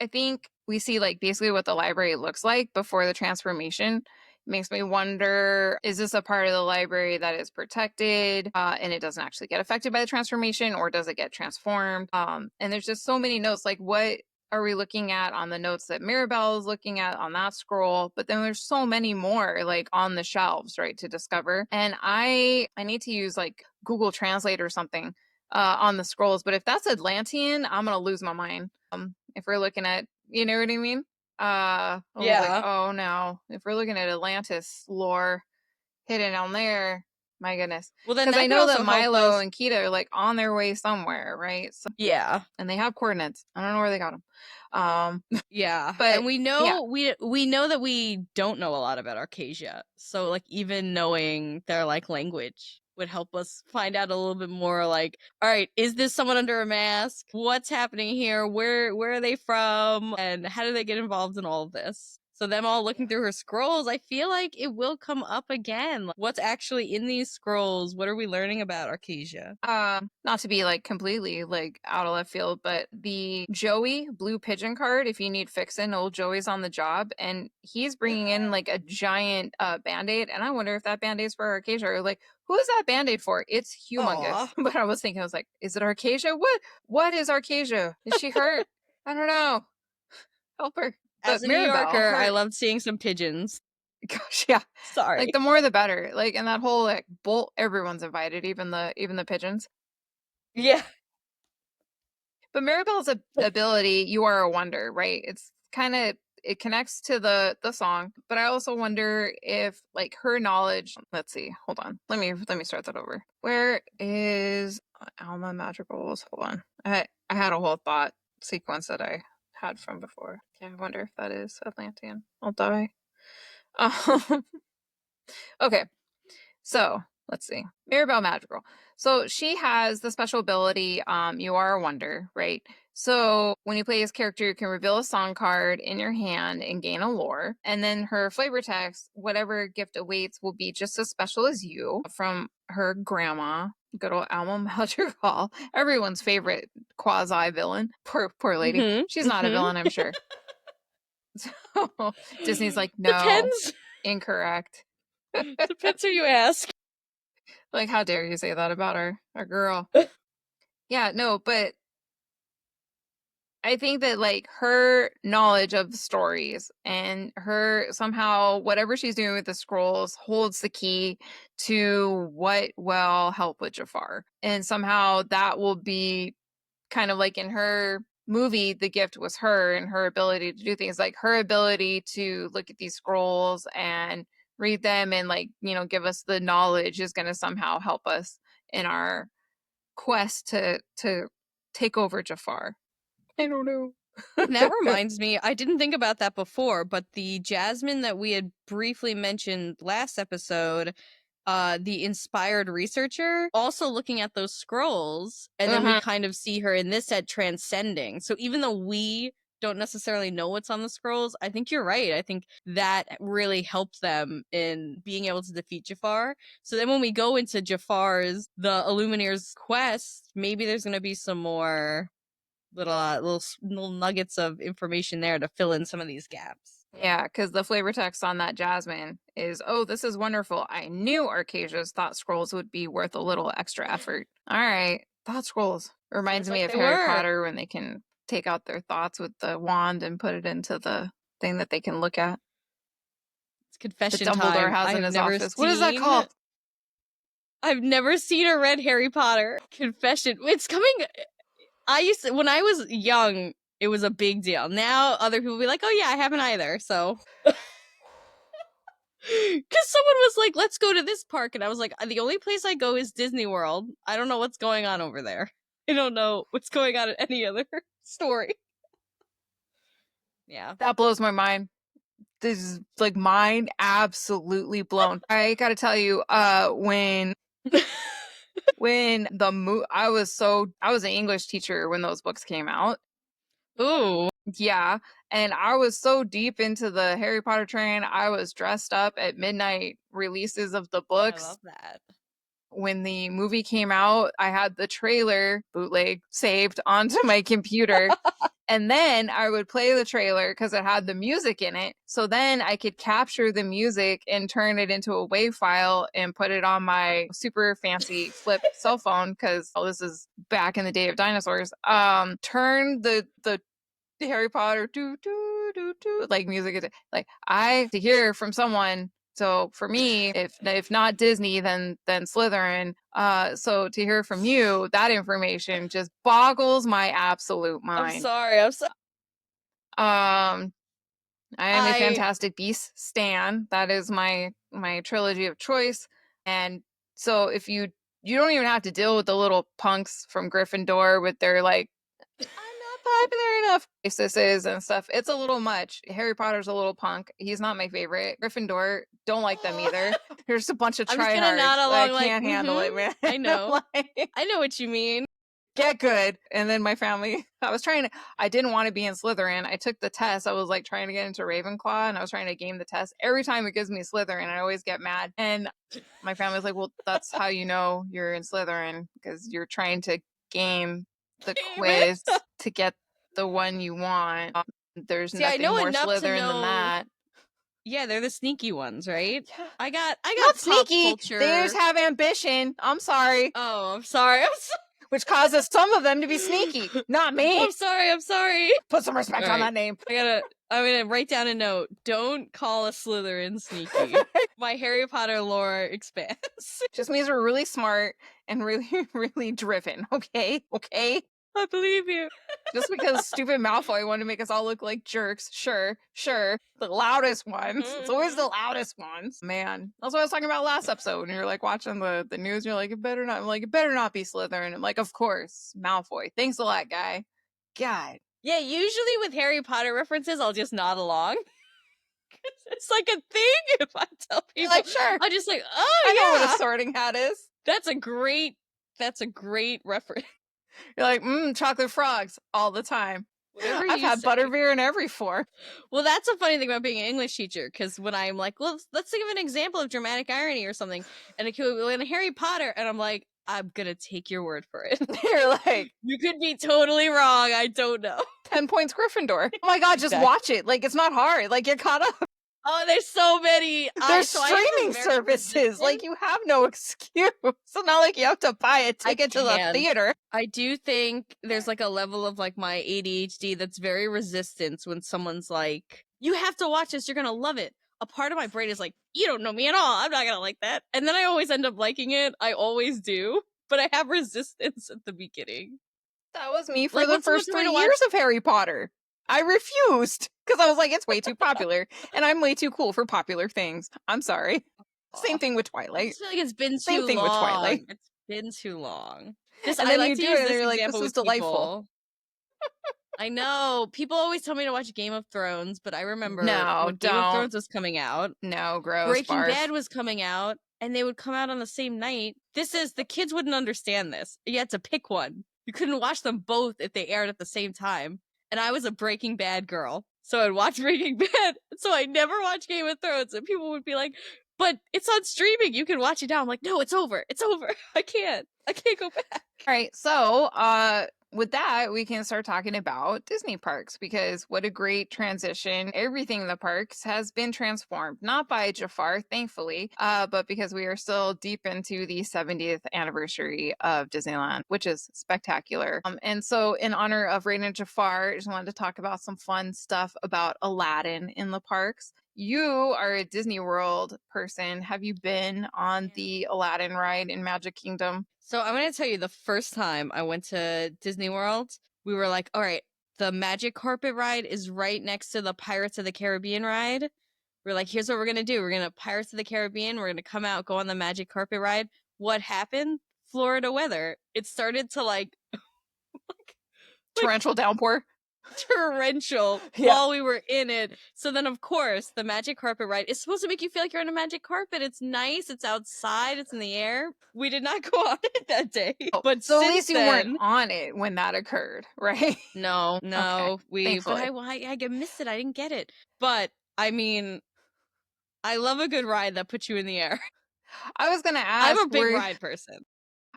I think we see like basically what the library looks like before the transformation. It makes me wonder, is this a part of the library that is protected and it doesn't actually get affected by the transformation, or does it get transformed? And there's just so many notes. Like, what are we looking at on the notes that Mirabelle is looking at on that scroll? But then there's so many more like on the shelves, right, to discover. And I need to use like Google Translate or something on the scrolls. But if that's Atlantean, I'm gonna lose my mind. If we're looking at, you know what I mean? I was like,
Yeah.
oh no. If we're looking at Atlantis lore hidden on there, My goodness.
Well, then
Because I
that could
know that
also help
Milo
us.
and Kita are like on their way somewhere, right? So,
Yeah.
and they have coordinates. I don't know where they got them.
Yeah,
But
and we
yeah,
know we know that we don't know a lot about Archazia, so like even knowing their like language would help us find out a little bit more. Like, all right, is this someone under a mask? What's happening here? Where are they from? And how do they get involved in all of this? So them all looking through her scrolls, I feel like it will come up again. Like, what's actually in these scrolls? What are we learning about Archazia?
not to be like completely like out of left field, but the Joey blue pigeon card, if you need fixing, old Joey's on the job and he's bringing in like a giant band-aid. And I wonder if that band-aid's for Arcadia or like, who is that band-aid for? It's humongous.
Aw.
But I was thinking, I was like, is it Arcadia? What is Arcadia? Is she hurt? I don't know. Help her.
As
But
a New
Mirabelle,
Yorker, I
her,
loved seeing some pigeons.
gosh, yeah.
Sorry.
Like the more the better. Like and that whole like bolt, everyone's invited, even the pigeons.
Yeah.
But Mirabelle's ability, "You Are a Wonder," right? It's kind of it connects to the song, but I also wonder if like her knowledge. Let's see. Hold on. Let me start that over. Where is Alma Madrigals? Hold on. I had a whole thought sequence that I had from before. Yeah, I wonder if that is Atlantean. I'll die. Um, okay. So let's see. Mirabelle Madrigal. So she has the special ability, You Are a Wonder, right? So when you play this character, you can reveal a song card in your hand and gain a lore. And then her flavor text, whatever gift awaits, will be just as special as you from her grandma, good old Alma Madrigal, everyone's favorite quasi villain. Poor lady.
Mhm.
She's not a
Mhm.
villain, I'm sure. So Disney's like, no,
Depends.
incorrect.
Depends who you ask.
Like, how dare you say that about our girl? Yeah, no, but I think that like her knowledge of stories and her somehow whatever she's doing with the scrolls holds the key to what will help with Jafar. And somehow that will be kind of like in her movie, the gift was her and her ability to do things like her ability to look at these scrolls and read them and like, give us the knowledge is going to somehow help us in our quest to take over Jafar. I don't know.
And that reminds me, I didn't think about that before, but the Jasmine that we had briefly mentioned last episode, the inspired researcher, also looking at those scrolls, and then we
Uh-huh.
kind of see her in this set transcending. So even though we don't necessarily know what's on the scrolls, I think you're right. I think that really helped them in being able to defeat Jafar. So then when we go into Jafar's, the Illumineer's quest, maybe there's going to be some more little nuggets of information there to fill in some of these gaps.
Yeah, because the flavor text on that Jasmine is, oh, this is wonderful. I knew Arcasia's thought scrolls would be worth a little extra effort. All right, thought scrolls. Reminds
Seems
me
like
of
they
Harry
were.
Potter when they can take out their thoughts with the wand and put it into the thing that they can look at.
It's
That
confession
Dumbledore
time.
has
I
in
have
his
never
office. What is that
seen
called?
I've never seen or read Harry Potter. Confession. It's coming. I used to, when I was young, it was a big deal. Now other people be like, "Oh yeah, I haven't either." So because someone was like, "Let's go to this park," and I was like, "The only place I go is Disney World. I don't know what's going on over there. I don't know what's going on in any other story." Yeah.
That blows my mind. This is like mind absolutely blown. I gotta tell you, when I was an English teacher when those books came out.
Ooh.
Yeah, and I was so deep into the Harry Potter train, I was dressed up at midnight releases of the
I
books.
love that.
When the movie came out, I had the trailer bootleg saved onto my computer. And then I would play the trailer because it had the music in it. So then I could capture the music and turn it into a WAV file and put it on my super fancy flip cell phone because this is back in the day of dinosaurs. Turn the Harry Potter like music like I to hear from someone. So for me, if not Disney, then Slytherin. So to hear from you, that information just boggles my absolute
I'm
mind.
sorry. I'm sorry.
Um, I am a
I
Fantastic Beasts stan. That is my trilogy of choice. And So if you don't even have to deal with the little punks from Gryffindor with their like, I'm not popular enough racists and stuff. It's a little much. Harry Potter's a little punk. He's not my favorite. Gryffindor, don't like them either. There's a bunch of
I'm just gonna nod
tryhards. I
along like,
can't handle it, man.
I know.
Like,
I know what you mean.
get good. And then my family, I didn't want to be in Slytherin. I took the test. I was like trying to get into Ravenclaw and I was trying to game the test. Every time it gives me Slytherin, I always get mad. And my family's like, well, that's how you know you're in Slytherin because you're trying to game the quiz to get the one you want. There's
See, I
nothing
know
more
enough to
Slytherin than
know.
that.
Yeah, they're the sneaky ones, right?
Yeah.
I got
Not
pop
sneaky.
culture.
They just have ambition. I'm sorry.
Oh, I'm sorry.
Which causes some of them to be sneaky. Not me.
I'm sorry.
Put some respect on that name.
I'm gonna write down a note. Don't call a Slytherin sneaky. My Harry Potter lore expands.
Just means we're really smart and really, really driven. Okay?
I believe you.
Just because stupid Malfoy wanted to make us all look like jerks. Sure. The loudest ones. It's always the loudest ones. Man. That's what I was talking about last episode. When you're like watching the news, and you're like, it better not. I'm like, it better not be Slytherin. I'm like, of course, Malfoy. Thanks a lot, guy. God.
Yeah, usually with Harry Potter references, I'll just nod along. It's like a thing if I tell people.
You're like, sure.
I'm just like, oh,
I
yeah.
know what a sorting hat is.
That's a great reference.
You're like, chocolate frogs all the time.
Whatever
I've
you
had
say.
butterbeer in every form.
Well, that's a funny thing about being an English teacher, because when I'm like, well, let's think of an example of dramatic irony or something, and a kid will be in Harry Potter, and I'm like, I'm gonna take your word for it.
You're like,
you could be totally wrong. I don't know.
10 points Gryffindor. Oh my god, just watch it. Like, it's not hard. Like, you're caught up.
Oh, there's so many.
There's streaming services. Like, you have no excuse. It's not like you have to buy a ticket to the theater.
I do think there's like a level of like my ADHD that's very resistant when someone's like, you have to watch this. You're going to love it. A part of my brain is like, you don't know me at all. I'm not going to like that. And then I always end up liking it. I always do. But I have resistance at the beginning.
That was me for the first 3 years of Harry Potter. I refused because I was like, it's way too popular and I'm way too cool for popular things. I'm sorry. Same thing with Twilight.
I feel like it's been
Same thing with Twilight.
It's been too long.
And then you do it and you're like, this is delightful.
I know. People always tell me to watch Game of Thrones, but I remember when Game of Thrones was coming out.
No, gross.
Breaking Bad was coming out and they would come out on the same night. The kids wouldn't understand this. You had to pick one. You couldn't watch them both if they aired at the same time. And I was a Breaking Bad girl. So I'd watch Breaking Bad. So I never watched Game of Thrones. And people would be like, but it's on streaming. You can watch it now. I'm like, no, it's over. I can't go back.
All right. So, with that, we can start talking about Disney parks because what a great transition. Everything in the parks has been transformed, not by Jafar, thankfully, but because we are still deep into the 70th anniversary of Disneyland, which is spectacular. And so in honor of Raina Jafar, I just wanted to talk about some fun stuff about Aladdin in the parks. You are a Disney World person. Have you been on the Aladdin ride in Magic Kingdom?
So I'm going to tell you, the first time I went to Disney World, we were like, all right, the Magic Carpet ride is right next to the Pirates of the Caribbean ride. We're like, here's what we're going to do. We're going to Pirates of the Caribbean. We're going to come out, go on the Magic Carpet ride. What happened? Florida weather. It started to like
torrential downpour.
While we were in it. So then, of course, the Magic Carpet ride is supposed to make you feel like you're on a magic carpet. It's nice. It's outside. It's in the air. We did not go on it that day. But
so at least you weren't on it when that occurred, right?
No.
Okay.
But I missed it. I didn't get it. But I mean, I love a good ride that puts you in the air.
I was gonna ask.
I'm a big ride person.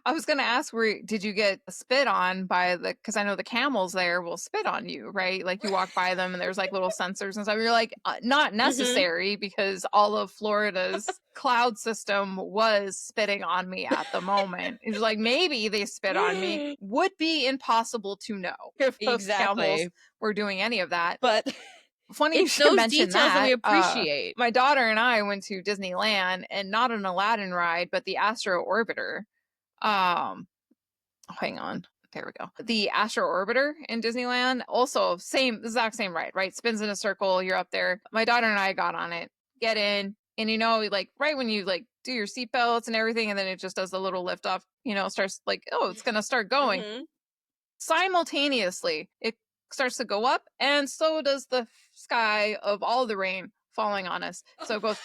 I was going to ask, did you get spit on by because I know the camels there will spit on you, right? Like you walk by them and there's like little sensors and stuff. You're like, not necessary because all of Florida's cloud system was spitting on me at the moment. It's like, maybe they spit on me. Would be impossible to know if those camels were doing any of that.
But
funny you should mention that.
We appreciate.
My daughter and I went to Disneyland and not an Aladdin ride, but the Astro Orbiter. Hang on. There we go. The Astro Orbiter in Disneyland, also exact same ride, right? Spins in a circle. You're up there. My daughter and I got on it. Get in. And you know, like right when you like do your seatbelts and everything, and then it just does a little lift off, you know, starts like, oh, it's gonna start going.
Mhm.
Simultaneously, it starts to go up, and so does the sky of all the rain falling on us. So it goes,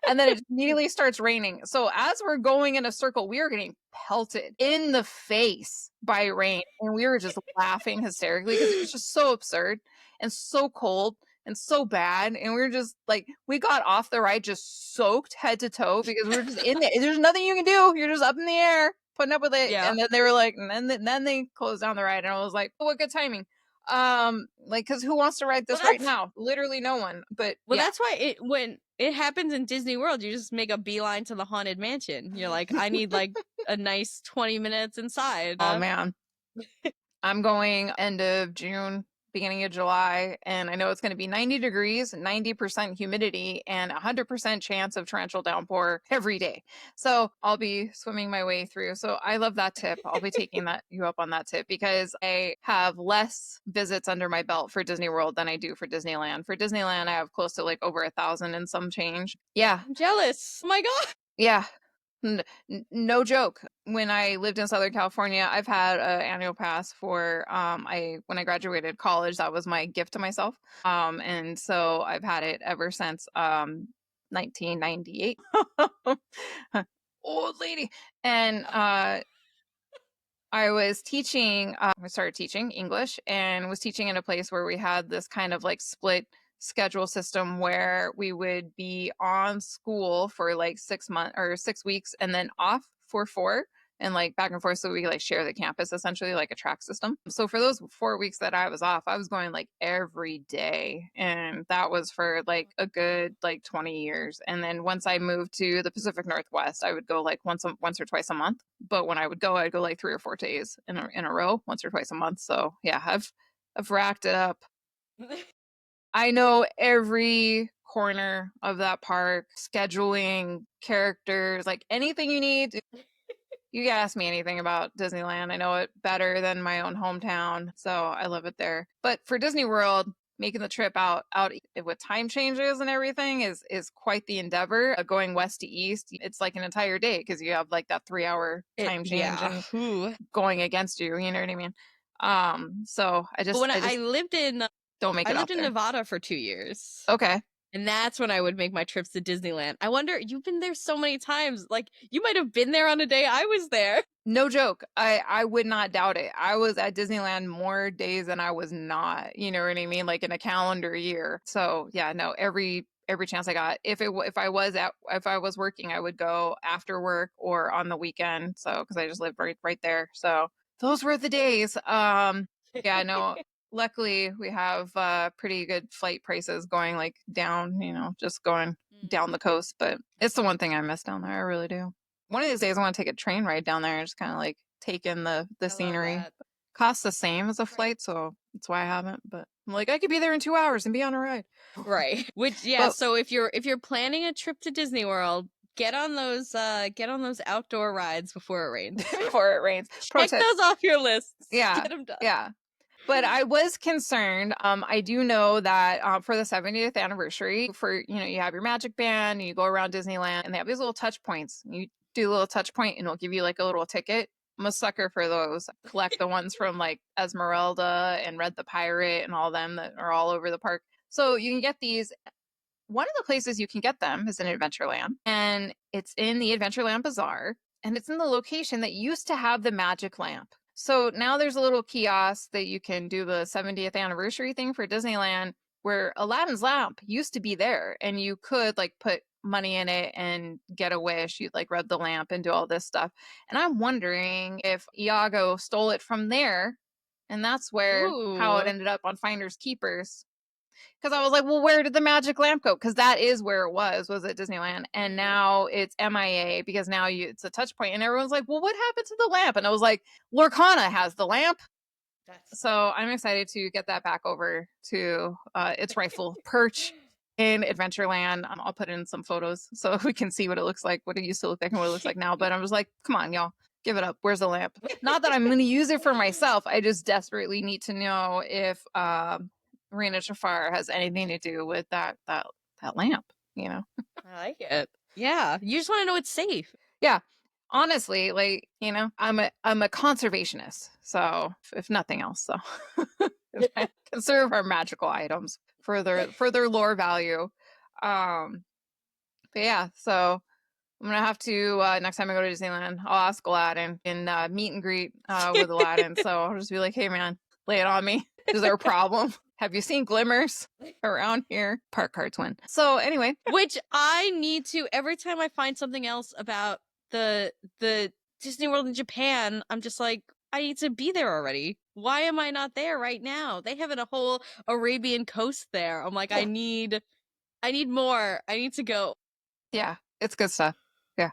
and then it immediately starts raining. So as we're going in a circle, we are getting pelted in the face by rain, and we were just laughing hysterically because it was just so absurd and so cold and so bad. And we were just like, we got off the ride just soaked head to toe because we were just in there. There's nothing you can do. You're just up in the air putting up with it.
Yeah.
And then they were like, and then they closed down the ride, and I was like, oh, what good timing. Like, because who wants to ride
Well,
this right now? Literally no one. But yeah.
that's why when it happens in Disney World, you just make a beeline to the Haunted Mansion. You're like, I need like a nice 20 minutes inside.
Oh man. I'm going end of June, beginning of July, and I know it's going to be 90 degrees, 90% humidity, and 100% chance of torrential downpour every day. So I'll be swimming my way through. So I love that tip. I'll be taking you up on that tip because I have less visits under my belt for Disney World than I do for Disneyland. For Disneyland, I have close to like over 1,000 and some change. Yeah,
I'm jealous. Oh my god.
yeah. No joke. When I lived in Southern California, I've had an annual pass for I when I graduated college, that was my gift to myself. And so I've had it ever since 1998. Old lady. And I was teaching, I started teaching English and was teaching in a place where we had this kind of like split schedule system where we would be on school for like 6 months or 6 weeks and then off for four and like back and forth. So we like share the campus essentially like a track system. So for those 4 weeks that I was off, I was going like every day. And that was for like a good like 20 years. And then once I moved to the Pacific Northwest, I would go like once or twice a month. But when I would go, I'd go like 3 or 4 days in a row, once or twice a month. So yeah, I've racked it up. I know every corner of that park, scheduling, characters, like anything you need. You can ask me anything about Disneyland. I know it better than my own hometown, so I love it there. But for Disney World, making the trip out with time changes and everything is quite the endeavor. Going west to east, it's like an entire day because you have like that 3 hour time change
Yeah.
and
Ooh.
going against you. You know what I mean? So
But when
I
I
just
lived in
don't make
I
it out
lived in
there.
Nevada for 2 years.
Okay.
And that's when I would make my trips to Disneyland. I wonder, you've been there so many times. Like, you might have been there on a day I was there.
No joke. I would not doubt it. I was at Disneyland more days than I was not. You know what I mean? Like in a calendar year. So yeah, no. Every chance I got. If I was working, I would go after work or on the weekend. So because I just lived right there. So those were the days. Yeah, no. Luckily, we have pretty good flight prices going like down. You know, just going down the coast. But it's the one thing I miss down there. I really do. One of these days, I want to take a train ride down there and just kind of like take in the
I love
scenery.
that.
Costs the same as a flight, so that's why I haven't. But I'm like, I could be there in 2 hours and be on a ride.
Right. Which, yeah,
But
so if you're planning a trip to Disney World, get on those outdoor rides before it rains.
before it rains, pro
Check
tip.
those off your lists.
Yeah,
Get them done.
yeah. But I was concerned. I do know that for the 70th anniversary, you have your Magic Band, and you go around Disneyland, and they have these little touch points. You do a little touch point, and it'll give you like a little ticket. I'm a sucker for those. Collect the ones from like Esmeralda and Red the Pirate and all them that are all over the park. So you can get these. One of the places you can get them is in Adventureland, and it's in the Adventureland Bazaar, and it's in the location that used to have the magic lamp. So now there's a little kiosk that you can do the 70th anniversary thing for Disneyland where Aladdin's lamp used to be there, and you could like put money in it and get a wish. You'd like rub the lamp and do all this stuff. And I'm wondering if Iago stole it from there, and that's where how it
Ooh.
ended up on Finders Keepers. Because I was like, well, where did the magic lamp go? Because that is where it was at Disneyland. And now it's MIA because now it's a touch point. And everyone's like, well, what happened to the lamp? And I was like, Lorcana has the lamp. So I'm excited to get that back over to its rightful perch in Adventureland. I'll put in some photos so we can see what it looks like, what it used to look like and what it looks like now. But I was like, come on, y'all, give it up. Where's the lamp? Not that I'm going to use it for myself. I just desperately need to know if Reina Jafar has anything to do with that lamp. you know?
I like it. Yeah, you just want to know it's safe.
Yeah. Honestly, like, you know, I'm a conservationist. So if nothing else, so conserve our magical items for their lore value. But yeah, so I'm gonna have to next time I go to Disneyland, I'll ask Aladdin and meet and greet with Aladdin. So I'll just be like, hey man, lay it on me. Is there a problem? Have you seen glimmers around here? Park cards win. So anyway,
Which I need to every time I find something else about the Disney World in Japan, I'm just like, I need to be there already. Why am I not there right now? They have a whole Arabian coast there. I'm like, I need more. I need to go.
yeah, it's good stuff. Yeah.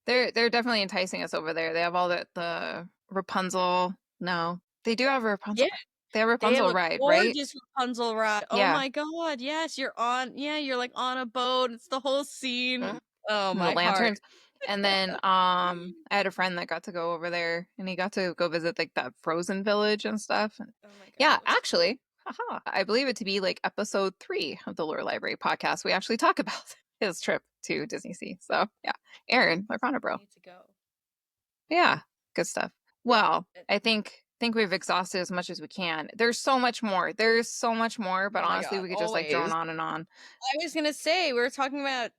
They're definitely enticing us over there. They have all the Rapunzel. No, they do have
Yeah,
Rapunzel. They have
they have
Rapunzel
a
ride, right?
gorgeous Rapunzel ride. Oh
Yeah.
my god, yes, you're like on a boat. It's the whole scene. Oh,
And the
my heart.
lanterns. And then I had a friend that got to go over there and he got to go visit like that frozen village and stuff. And
Oh my god,
yeah,
that looks
actually, haha, I believe it to be like episode 3 of the Lore Library podcast. We actually talk about his trip to Disney Sea. So yeah, Aaron, Lorcana
I
bro.
need to go.
Yeah, good stuff. Well, I think we've exhausted as much as we can. There's so much more. There's so much more, but
Oh my
honestly,
god,
we could just like drone
always.
on and on.
I was gonna say, we were talking about,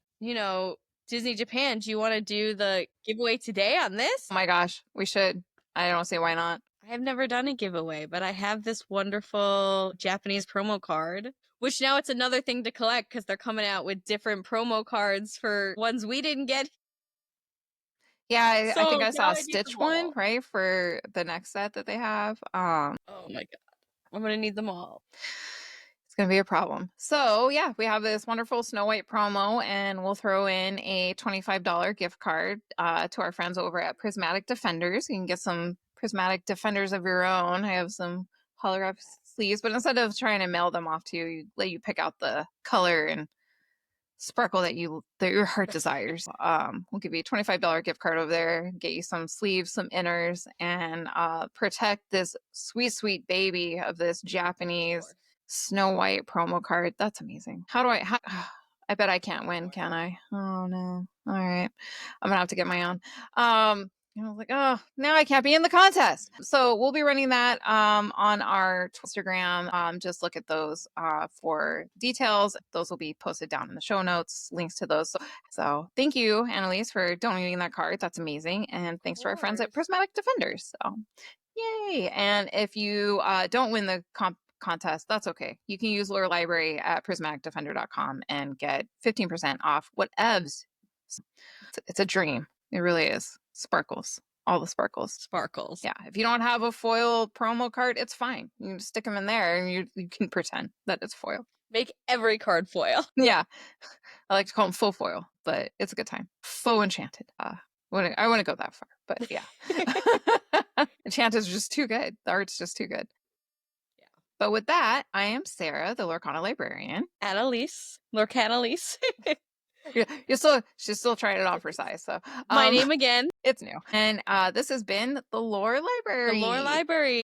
Disney Japan. Do you want to do the giveaway today on
Oh
this?
my gosh, we should. I don't see why not.
I have never done a giveaway, but I have this wonderful Japanese promo card, which now it's another thing to collect because they're coming out with different promo cards for ones we didn't get.
Yeah, I think
So
I
now
saw a
I need
Stitch
them
one,
all.
right, for the next set that they have.
Oh my god. I'm gonna need them all.
It's gonna be a problem. So yeah, we have this wonderful Snow White promo, and we'll throw in a $25 gift card to our friends over at Prismatic Defenders. You can get some Prismatic Defenders of your own. I have some holograph sleeves, but instead of trying to mail them off to you, let you pick out the color and sparkle that your heart desires. We'll give you a $25 gift card over there, get you some sleeves, some inners, and protect this sweet baby of this
Of
Japanese
course.
Snow White promo card. That's amazing. I bet I can't win,
More.
can I? Oh no. All right. I'm gonna have to get my own. And I was like, oh, now I can't be in the contest. So we'll be running that on our Instagram. Just look at those for details. Those will be posted down in the show notes, links to those. So thank you, Annalise, for donating that card. That's amazing. And thanks to our friends at Prismatic Defenders. So yay. And if you don't win the contest, that's okay. You can use Lore Library at prismaticdefender.com and get 15% off whatevs. It's a dream. It really is. Sparkles. All the sparkles.
Sparkles.
Yeah. If you don't have a foil promo card, it's fine. You can stick them in there and you can pretend that it's foil.
Make every card foil.
Yeah. I like to call them faux foil, but it's a good time. Faux enchanted. I wouldn't go that far, but yeah. Enchanted is just too good. The art's just too good.
Yeah.
But with that, I am Sarah, the Lorcana librarian.
Annalise. Lorcanalise.
She's still trying it on for size. So
My name again.
it's new. And this has been the Lore Library.
The Lore Library.